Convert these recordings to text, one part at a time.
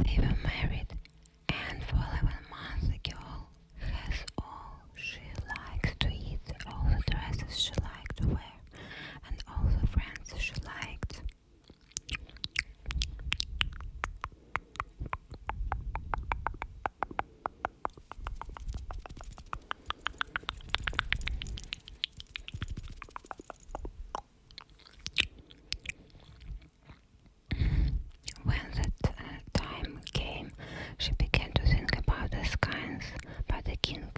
They were married, and for 11 months the girl has all she likes to eat, all the dresses she liked to wear, and all the friends she liked. When that time came, she began to think about the skeins, but the king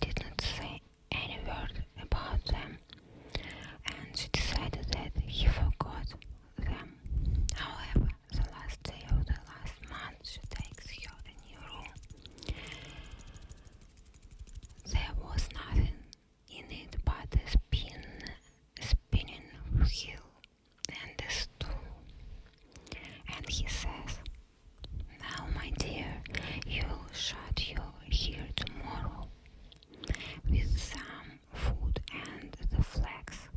did not say any word about them, and she decided that he forgot them. However, the last day of the last month, she takes her a new room. There was nothing in it but a spinning wheel and a stool. And he says, "Now, my dear, you'll shut your here tomorrow with some food and the flax.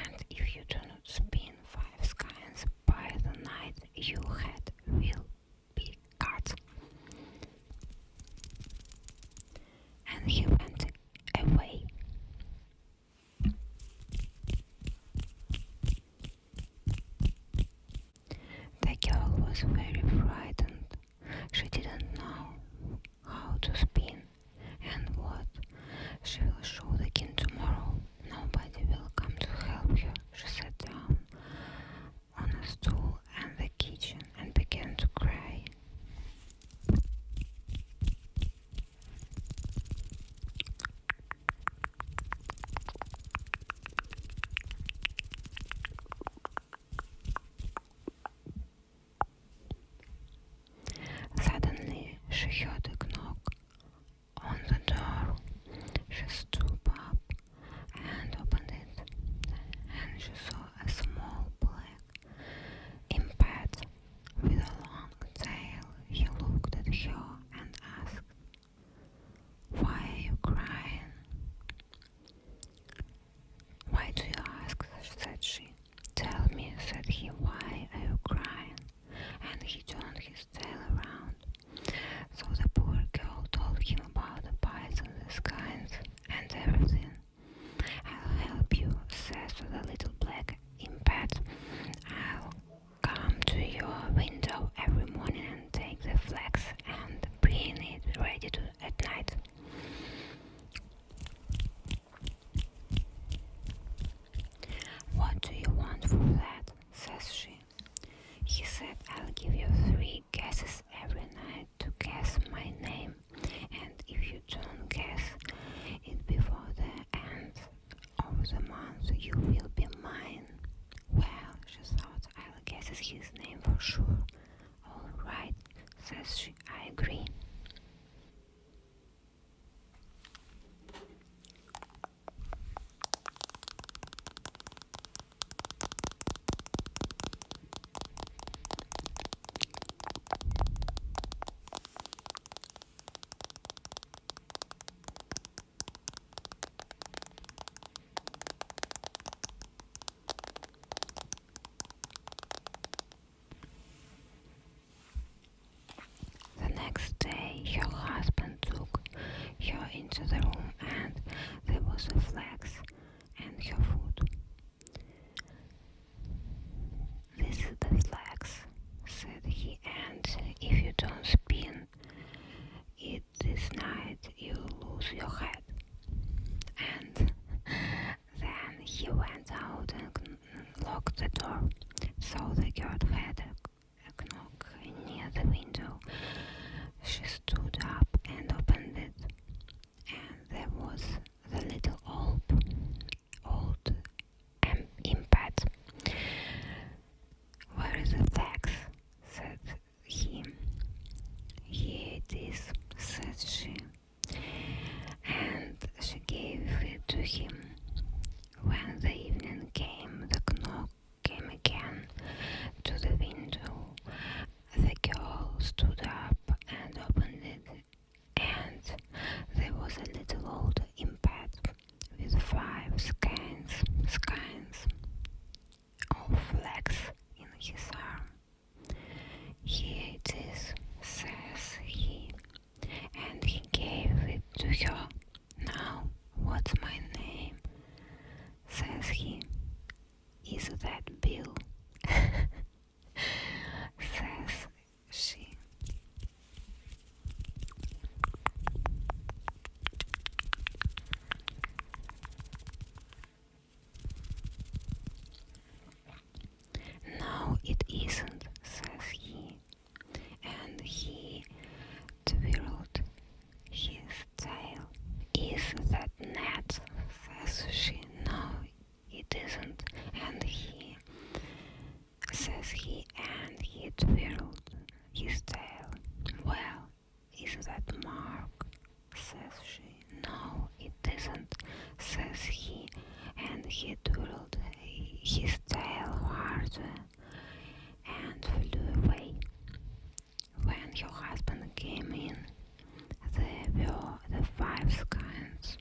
And if you do not spin 5 skeins by the night, your head will be cut." And he went away. The girl was very frightened. She didn't know how to spin and what she will show the king tomorrow. Nobody will come to help her. She sat down on a stool in the kitchen and began to cry. Suddenly she heard a knock on the door. She stood up and opened it, and she saw a small black impet with a long tail. He looked at her and asked, "Why are you crying?" "Why do you ask?" said she. "Tell me," said he, "why are you crying?" And he turned his tail around. So the poor girl told him about the pies and the skeins and everything. "I'll help you," says the little black impet. "I'll come to your window every morning and take the flax and bring it ready at night." "What do you want for that?" says she. He said, "I'll give you 3 guesses every night to guess my name, and if you don't guess it before the end of the month, you will be mine." Well, she thought, "I'll guess his name for sure." "All right," says she, "I agree." The next day, her husband took her into the room, and there was a flax and her food. "This is the flax," said he, "and if you don't spin it this night, you'll lose your head." And then he went out and locked the door. So the girl had a knock near the window. She stood up and opened it, and there was the little old impet. "Where is the flax?" said he. "Here it is," said she, and she gave it to him. When the evening came, the knock came again to the window. The girl stood up and opened it. his tail harder and flew away. When her husband came in, there were the 5 scones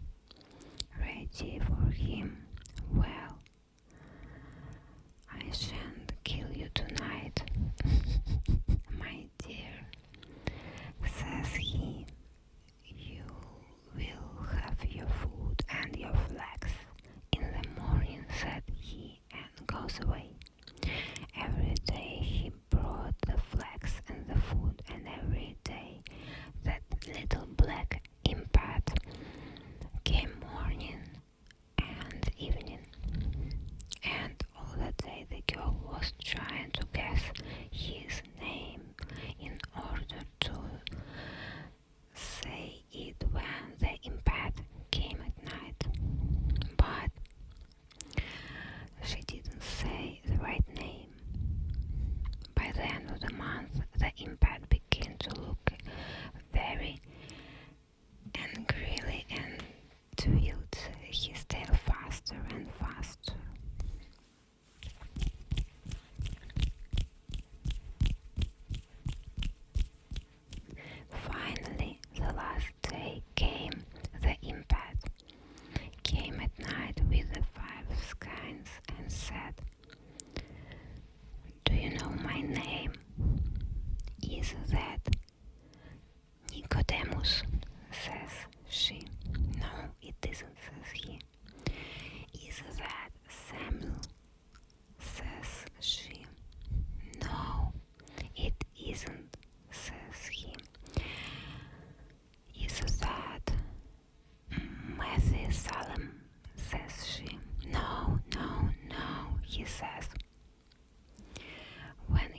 ready for him. "Well, I shan't kill you tonight, my dear," says he. "You will have your food and your flax in the morning," said he, and goes away. Every day he brought the flax and the food, and every day that little black impact came morning and evening. And all that day the girl was trying to guess his name in order to say it when the impact came at night. But she didn't say the right name. By the end of the month, the impact began to look very angrily and twirled his tail faster and faster. Finally, the last day came. The impact came at night with the 5 scones and said, "Do you know my name? Is that Nicodemus?" says she. "No, it isn't," says he. "Is that Samuel?" says she. "No, it isn't," says he. "Is that Methuselah?" says she. "No, no, no," he says. Then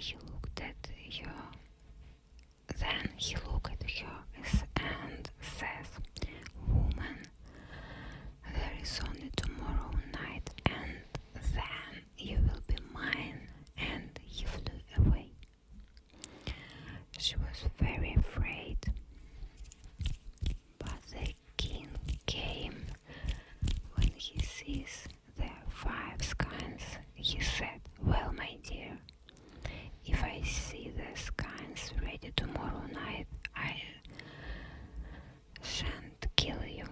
he looked at her and says, "Woman, there is only tomorrow night, and then you will be mine." And he flew away. She was very afraid. But the king came. When he sees the 5 scones, he said, "Well, my dear, if I see the scones ready tomorrow night, I shan't kill you.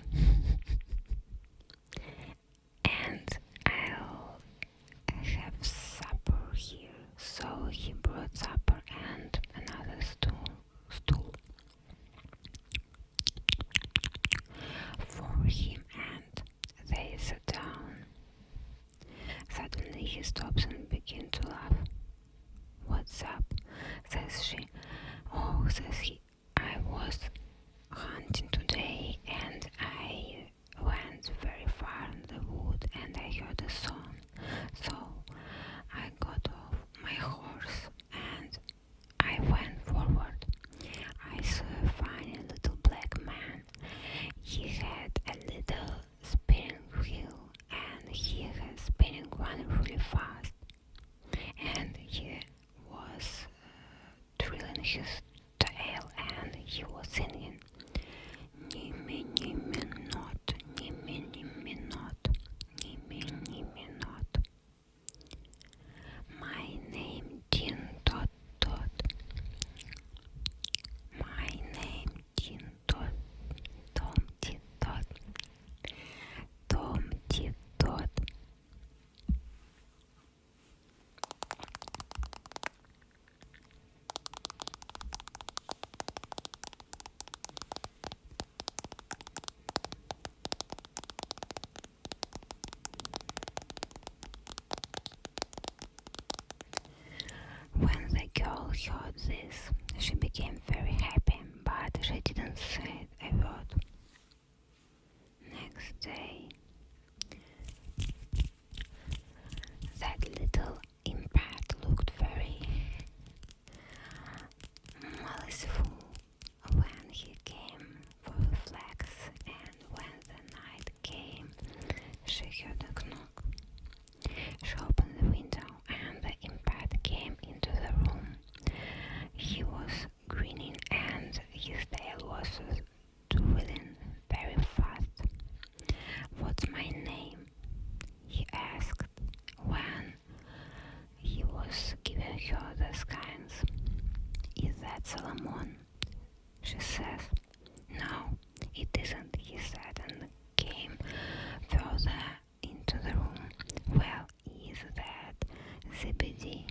And I'll have supper here." So he brought supper and another stool for him, and they sat down. Suddenly he stops and begins to laugh. "What's up?" says she. "Oh," says he, "I was hunting today, and I went very far in the wood, and I heard a song. So I got off my horse and I went forward. I saw a funny little black man. He had a little spinning wheel, and he was spinning one really fast, and he was twirling his tail, and he was singing, 'Nimmy, nimmy, not, nimmy, nimmy, not, nimmy, nimmy, not. My name Tit Tot Tot. My name Tit Tot. Tom Tit Tot. Tom Tit Tot.'" When the girl heard this, she became very happy, but she didn't say a word. Next day, that little impact looked very merciful when he came for the flax, and when the night came, she heard a knock. She opened the window, and the impact came into the room. He was grinning, and his tail was twirling very fast. Solomon, she says. No, it isn't, he said, and came further into the room. Well, is that Zebedee?